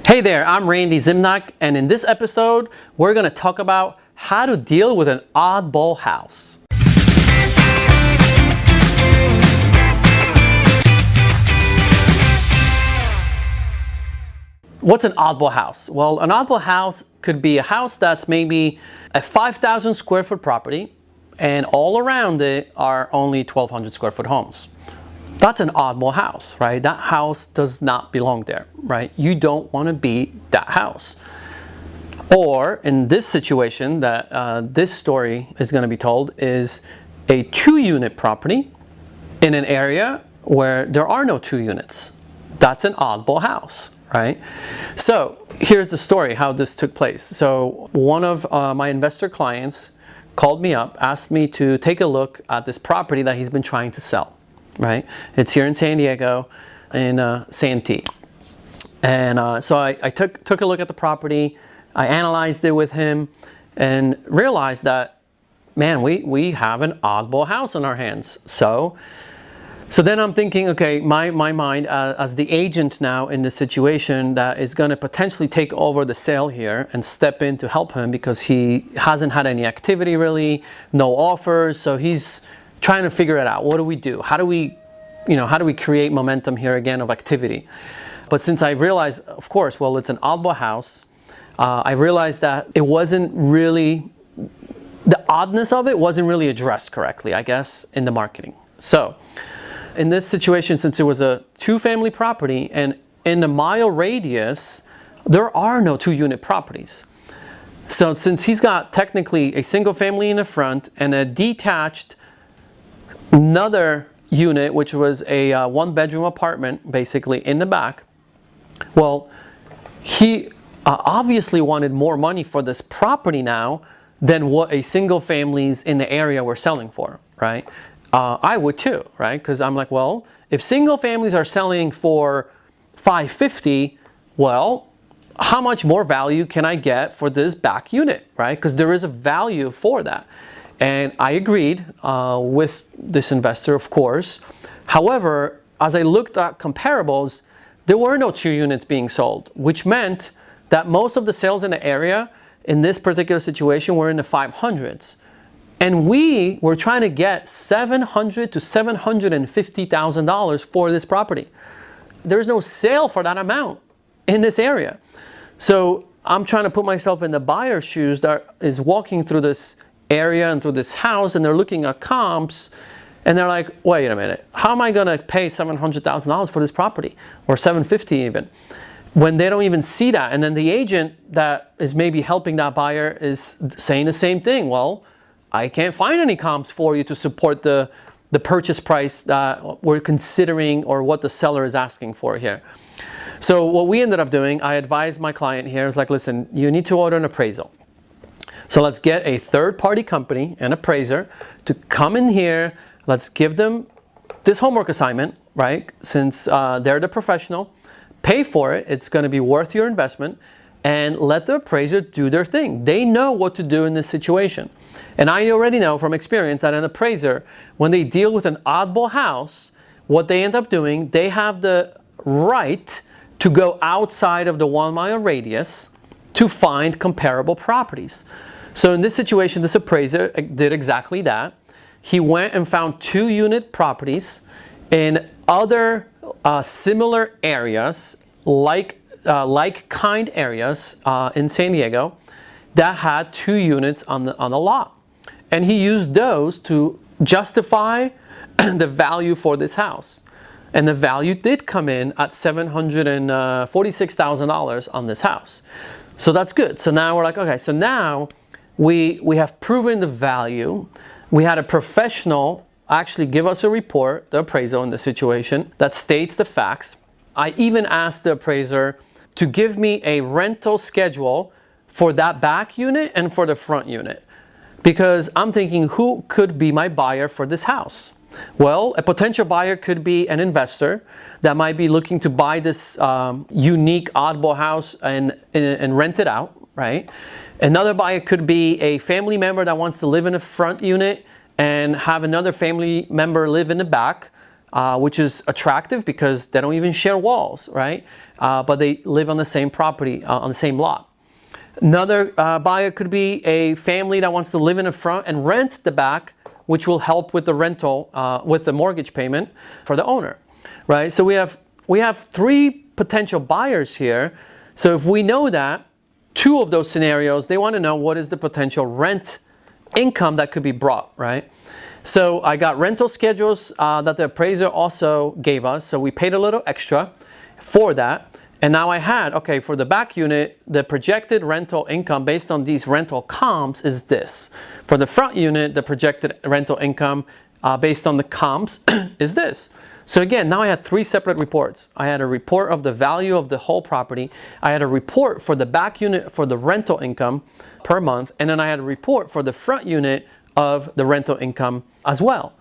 Hey there, I'm Randy Zimnoch, and in this episode, we're going to talk about how to deal with an oddball house. What's an oddball house? Well, an oddball house could be a house that's maybe a 5,000 square foot property, and all around it are only 1,200 square foot homes. That's an oddball house, right? That house does not belong there, right? You don't want to be that house. Or in this situation that this story is going to be told is a 2-unit property in an area where there are no 2 units. That's an oddball house, right? So here's the story, how this took place. So one of my investor clients called me up, asked me to take a look at this property that he's been trying to sell. Right? It's here in San Diego, in Santee. And so I took a look at the property, I analyzed it with him, and realized that, man, we have an oddball house on our hands. So then I'm thinking, okay, my mind as the agent now in this situation that is going to potentially take over the sale here and step in to help him because he hasn't had any activity really, no offers, so he's trying to figure it out. What do we do? How do we create momentum here again of activity? But since I realized, of course, well, it's an oddball house, I realized that it wasn't really, the oddness of it wasn't really addressed correctly, I guess, in the marketing. So in this situation, since it was a 2-family property and in a mile radius, there are no 2-unit properties. So since he's got technically a single family in the front and a detached another unit, which was a 1-bedroom apartment basically in the back, well, he obviously wanted more money for this property now than what a single families in the area were selling for, right? I would too, right? Because I'm like, well, if single families are selling for $550, well, how much more value can I get for this back unit, right? Because there is a value for that. And I agreed with this investor, of course. However, as I looked at comparables, there were no 2 units being sold, which meant that most of the sales in the area in this particular situation were in the 500s. And we were trying to get $700,000 to $750,000 for this property. There's no sale for that amount in this area. So I'm trying to put myself in the buyer's shoes that is walking through this area and through this house, and they're looking at comps and they're like, wait a minute, how am I going to pay $700,000 for this property, or $750,000 even, when they don't even see that? And then the agent that is maybe helping that buyer is saying the same thing. Well, I can't find any comps for you to support the purchase price that we're considering or what the seller is asking for here. So what we ended up doing, I advised my client here, is like, listen, you need to order an appraisal. So let's get a third-party company, an appraiser, to come in here. Let's give them this homework assignment, right? Since they're the professional, pay for it. It's going to be worth your investment, and let the appraiser do their thing. They know what to do in this situation. And I already know from experience that an appraiser, when they deal with an oddball house, what they end up doing, they have the right to go outside of the 1-mile radius to find comparable properties. So in this situation, this appraiser did exactly that. He went and found 2-unit properties in other similar areas, like-kind areas in San Diego that had 2 units on the lot. And he used those to justify the value for this house. And the value did come in at $746,000 on this house. So that's good. So now we're like, okay, so now we have proven the value. We had a professional actually give us a report, the appraisal in the situation, that states the facts. I even asked the appraiser to give me a rental schedule for that back unit and for the front unit, because I'm thinking, who could be my buyer for this house? Well, a potential buyer could be an investor that might be looking to buy this unique oddball house and rent it out, right? Another buyer could be a family member that wants to live in the front unit and have another family member live in the back. which is attractive because they don't even share walls, right? But they live on the same property, on the same lot. Another buyer could be a family that wants to live in the front and rent the back, which will help with the rental, with the mortgage payment for the owner, right? So we have 3 potential buyers here. So if we know that, 2 of those scenarios, they want to know what is the potential rent income that could be brought, right? So I got rental schedules that the appraiser also gave us. So we paid a little extra for that. And now I had, okay, for the back unit, the projected rental income based on these rental comps is this. For the front unit, the projected rental income based on the comps is this. So again, now I had 3 separate reports. I had a report of the value of the whole property. I had a report for the back unit for the rental income per month. And then I had a report for the front unit of the rental income as well.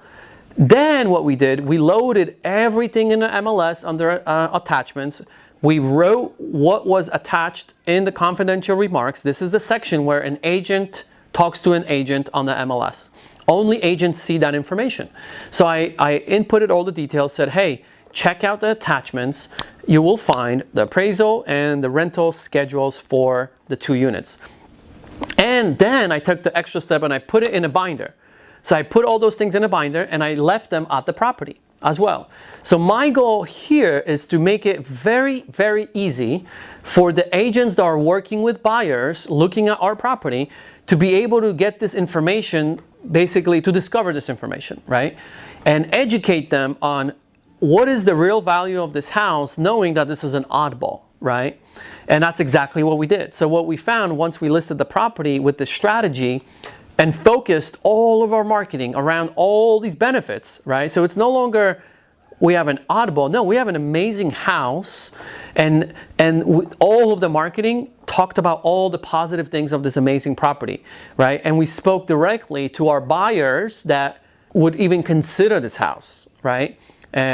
Then what we did, we loaded everything in the MLS under attachments. We wrote what was attached in the confidential remarks. This is the section where an agent talks to an agent on the MLS. Only agents see that information. So I inputted all the details, said, hey, check out the attachments. You will find the appraisal and the rental schedules for the 2 units. And then I took the extra step and I put it in a binder. So I put all those things in a binder and I left them at the property as well. So my goal here is to make it very, very easy for the agents that are working with buyers looking at our property to be able to get this information, basically to discover this information, right? And educate them on what is the real value of this house, knowing that this is an oddball, right? And that's exactly what we did. So what we found once we listed the property with this strategy and focused all of our marketing around all these benefits, right? So it's no longer we have an oddball. No, we have an amazing house, and with all of the marketing talked about all the positive things of this amazing property, right? And we spoke directly to our buyers that would even consider this house, right?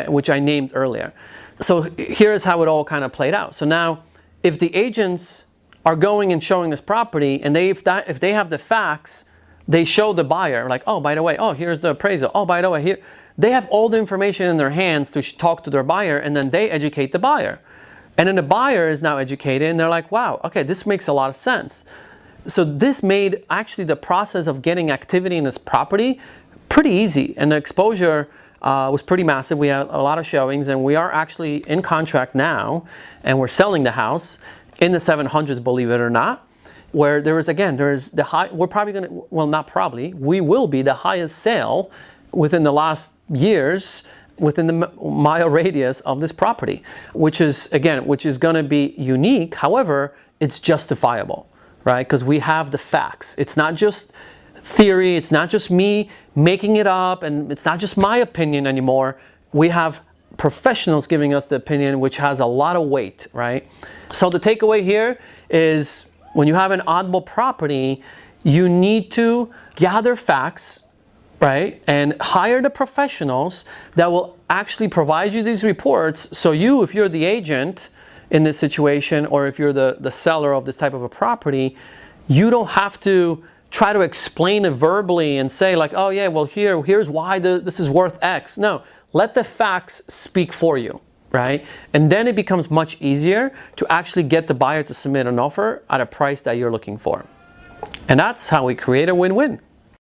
Which I named earlier. So here's how it all kind of played out. So now, if the agents are going and showing this property, and if they have the facts, they show the buyer, like, oh, by the way, oh, here's the appraisal. Oh, by the way, here. They have all the information in their hands to talk to their buyer, and then they educate the buyer. And then the buyer is now educated, and they're like, wow, okay, this makes a lot of sense. So this made actually the process of getting activity in this property pretty easy, and the exposure was pretty massive. We had a lot of showings, and we are actually in contract now, and we're selling the house in the 700s, believe it or not, where there's the high, we're probably going to, well, not probably, we will be the highest sale within the last years within the mile radius of this property, which is going to be unique. However, it's justifiable, right? Because we have the facts. It's not just theory. It's not just me making it up, and it's not just my opinion anymore. We have professionals giving us the opinion, which has a lot of weight, right? So the takeaway here is when you have an oddball property, you need to gather facts, right? And hire the professionals that will actually provide you these reports. So you, if you're the agent in this situation, or if you're the seller of this type of a property, you don't have to try to explain it verbally and say like, oh yeah, well here's why this is worth X. No, let the facts speak for you, right? And then it becomes much easier to actually get the buyer to submit an offer at a price that you're looking for. And that's how we create a win-win.